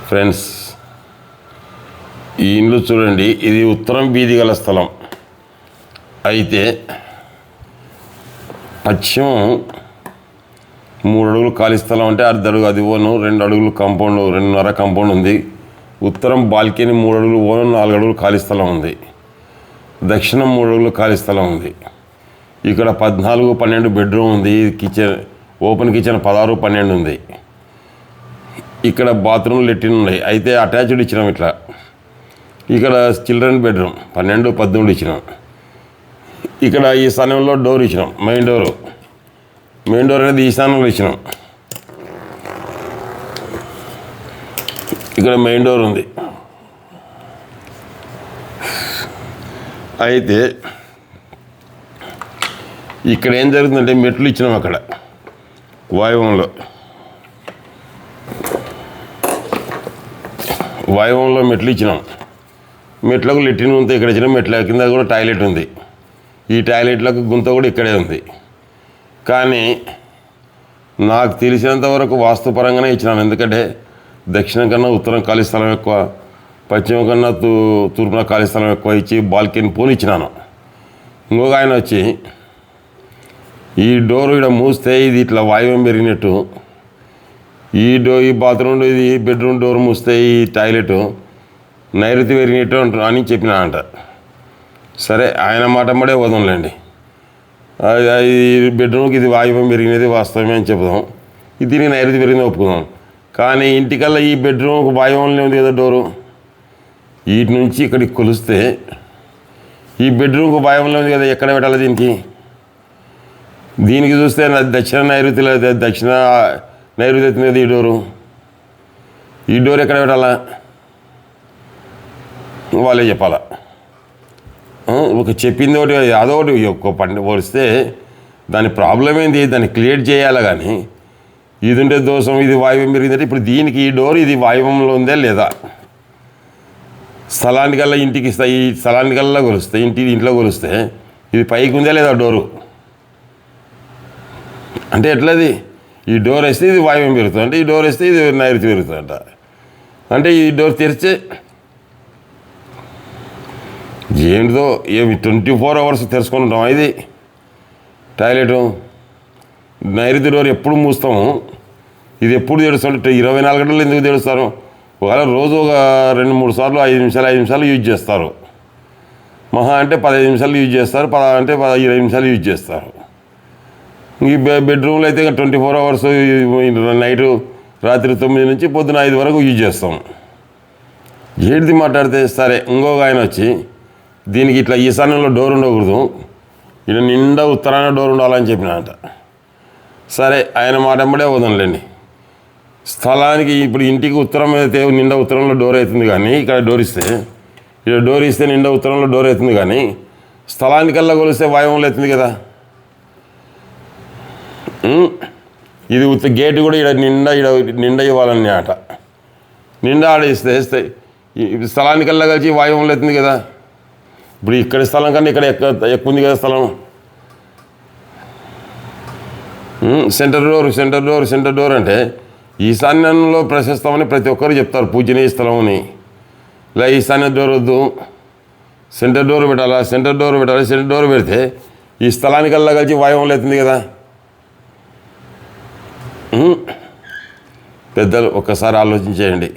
Friends, ఈ ఇల్లు చూడండి. ఇది ఉత్తరం వీధి గల స్థలం. అయితే పశ్చిమం 3 అడుగులు ఖాళీ స్థలం అంటే అర్ధ అడుగు అది ఓను, 2 అడుగులు కాంపౌండ్, 2.5 కాంపౌండ్ ఉంది. ఉత్తరం బాల్కనీ 3 అడుగులు ఓను, 4 అడుగులు ఖాళీ స్థలం ఉంది. దక్షిణం 3 అడుగులు ఖాళీ స్థలం ఉంది. ఇక్కడ 14, 12 బెడ్రూమ్ ఉంది. కిచెన్, ఓపెన్ కిచెన్ 16, 12 ఉంది. ఇక్కడ బాత్రూమ్, లెట్రిన్ ఉన్నాయి. అయితే అటాచ్డ్ ఇచ్చినాం. ఇట్లా ఇక్కడ చిల్డ్రన్ బెడ్రూమ్ 12, 18 ఇచ్చినాం. ఇక్కడ ఈ స్థలంలో డోర్ ఇచ్చినాం. మెయిన్ డోర్ అనేది ఈ స్థానంలో ఇచ్చినాం. ఇక్కడ మెయిన్ డోర్ ఉంది. అయితే ఇక్కడ ఏం జరుగుతుందంటే మెట్లు ఇచ్చినాం. అక్కడ వాయువంలో మెట్లు ఇచ్చినాం. మెట్లకు లెట్రిన్ గుంత ఇక్కడ ఇచ్చినాం. మెట్ల కింద కూడా టాయిలెట్ ఉంది. ఈ టాయిలెట్లకు గుంత కూడా ఇక్కడే ఉంది. కానీ నాకు తెలిసినంత వరకు వాస్తుపరంగానే ఇచ్చినాను. ఎందుకంటే దక్షిణం కన్నా ఉత్తరం ఖాళీ స్థలం ఎక్కువ, పశ్చిమం కన్నా తూర్పున ఖాళీ స్థలం ఎక్కువ ఇచ్చి బాల్కనీ పోని ఇచ్చినాను. ఇంకొక ఆయన వచ్చి ఈ డోర్ ఇక్కడ మూస్తే ఇది ఇట్లా వాయువం పెరిగినట్టు, ఈ బాత్రూమ్, ఇది బెడ్రూమ్ డోర్ మూస్తే ఈ టాయిలెట్ నైరుతి పెరిగినట్టు అని చెప్పినానంట. సరే, ఆయన మాట మడే వదంలేండి. ఈ బెడ్రూమ్కి ఇది వాయువం పెరిగినది వాస్తవమే అని చెప్దాం. దీనికి నైరుతి పెరిగింది ఒప్పుకుందాం. కానీ ఇంటికల్లా ఈ బెడ్రూమ్కి వాయువంలో ఉంది కదా డోరు. వీటి నుంచి ఇక్కడికి కొలిస్తే ఈ బెడ్రూమ్కి వాయువంలో ఉంది కదా, ఎక్కడ పెట్టాలి దీనికి చూస్తే దక్షిణ నైరుతిలో, దక్షిణ నైరుతి అవుతుంది కదా ఈ డోర్ ఎక్కడ పెట్టాలా వాళ్ళే చెప్పాలా. ఒక చెప్పింది ఒకటి అదొకటి ఒక్క పంట పోలిస్తే దాని ప్రాబ్లం ఏంది, దాన్ని క్లియర్ చేయాలి. కానీ ఇది ఉంటే దోషం, ఇది వాయువం పెరిగిందంటే ఇప్పుడు దీనికి ఈ డోర్ ఇది వాయువంలో ఉందే లేదా, స్థలానికల్లా ఇంటికి ఈ స్థలానికల్లా కొలుస్తే ఇంట్లో కొలిస్తే ఇది పైకి ఉందే లేదా డోరు. అంటే ఎట్లది, ఈ డోర్ వేస్తే ఇది వాయువం పెరుగుతుంది అంటే, ఈ డోర్ వేస్తే ఇది నైరుతి పెరుగుతుందంట. అంటే ఈ డోర్ తెరిస్తే ఏంటిదో ఏమి 24 hours తెరుచుకొని ఉంటాం. ఇది టాయిలెట్ నైరుతి డోర్ ఎప్పుడు మూస్తాము, ఇది ఎప్పుడు తెరుస్తుంటే 24 గంటలు ఎందుకు తెరుస్తారు? ఒకవేళ రోజు ఒక 2-3 సార్లు 5 నిమిషాలు యూజ్ చేస్తారు. మహా అంటే 15 నిమిషాలు యూజ్ చేస్తారు, 20 నిమిషాలు యూజ్ చేస్తారు. ఈ బెడ్రూమ్లో అయితే 24 hours నైటు రాత్రి 9 నుంచి పొద్దున 5 వరకు యూజ్ చేస్తాం. ఏంటిది మాట్లాడితే సరే. ఇంకొక ఆయన వచ్చి దీనికి ఇట్లా ఈశాన్యంలో డోర్ ఉండకూడదు, ఇలా నిండా ఉత్తరాన డోర్ ఉండాలని చెప్పినంట. సరే, ఆయన మాట ఎంబడే వదనలేండి. స్థలానికి ఇప్పుడు ఇంటికి ఉత్తరం అయితే నిండా ఉత్తరంలో డోర్ అవుతుంది. కానీ ఇక్కడ డోర్ ఇస్తే నిండా ఉత్తరంలో డోర్ అవుతుంది. కానీ స్థలానికల్లా కొలిస్తే వాయువంలో అవుతుంది కదా. ఇది గేటు కూడా నిండా ఇవ్వాలని ఆట. నిండా ఆడిస్తే స్థలానికల్లా కలిసి వాయువంలో అవుతుంది కదా. ఇప్పుడు ఇక్కడ స్థలం కన్నా ఇక్కడ ఎక్కువ ఉంది కదా స్థలం. సెంటర్ డోర్ అంటే ఈశాన్యంలో ప్రశస్తమని ప్రతి ఒక్కరు చెప్తారు, పూజనీయ స్థలం అని. ఇలా ఈశాన్య డోర్ వద్దు, సెంటర్ డోర్ పెట్టాలా. సెంటర్ డోర్ పెడితే ఈ స్థలానికల్లా కలిసి వాయువంలో అవుతుంది కదా. పెద్దలు ఒక్కసారి ఆలోచించేయండి.